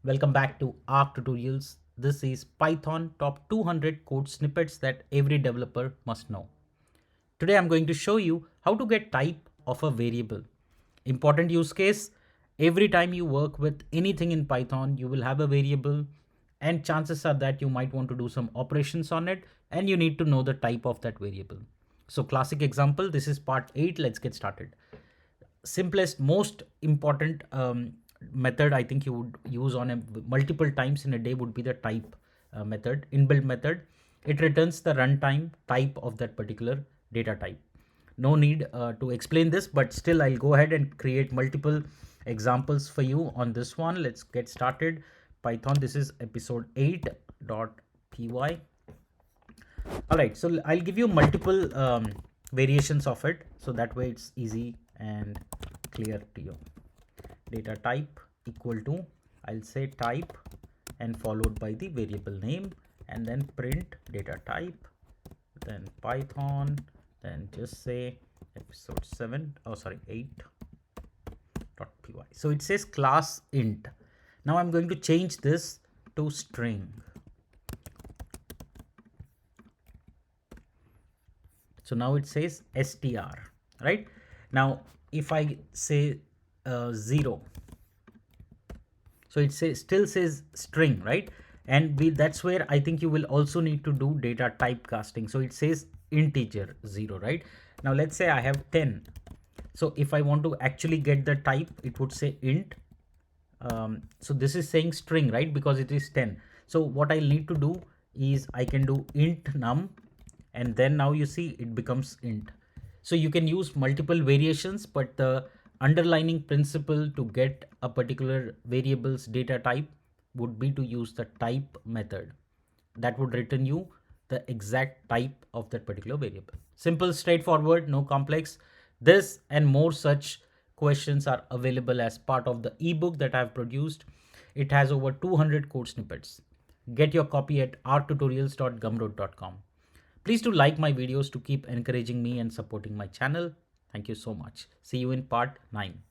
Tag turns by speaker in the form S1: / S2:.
S1: Welcome back to ARC Tutorials. This is Python top 200 code snippets that every developer must know. Today I'm going to show you how to get type of a variable. Important use case, every time you work with anything in Python, you will have a variable and chances are that you might want to do some operations on it and you need to know the type of that variable. So classic example, this is part 8. Let's get started. Simplest, most important method I think you would use on a multiple times in a day would be the type method, inbuilt method. It returns the runtime type of that particular data type. No need to explain this, but still I'll go ahead and create multiple examples for you on this one. Let's get started. Python, this is episode 8.py. All right, so I'll give you multiple variations of it, so that way it's easy and clear to you. Data type equal to, I'll say type and followed by the variable name, and then print data type, then Python, then just say episode 8.py. So it says class int. Now I'm going to change this to string. So now it says str, right? Now if I say 0, so it still says string, right? And that's where I think you will also need to do data type casting. So it says integer 0, right? Now let's say I have 10. So if I want to actually get the type, it would say int. So this is saying string, right? Because it is 10. So what I'll need to do is I can do int num, and then now you see it becomes int. So you can use multiple variations, but the underlining principle to get a particular variable's data type would be to use the type method. That would return you the exact type of that particular variable. Simple, straightforward, no complex. This and more such questions are available as part of the ebook that I've produced. It has over 200 code snippets. Get your copy at rtutorials.gumroad.com. Please do like my videos to keep encouraging me and supporting my channel. Thank you so much. See you in part 9.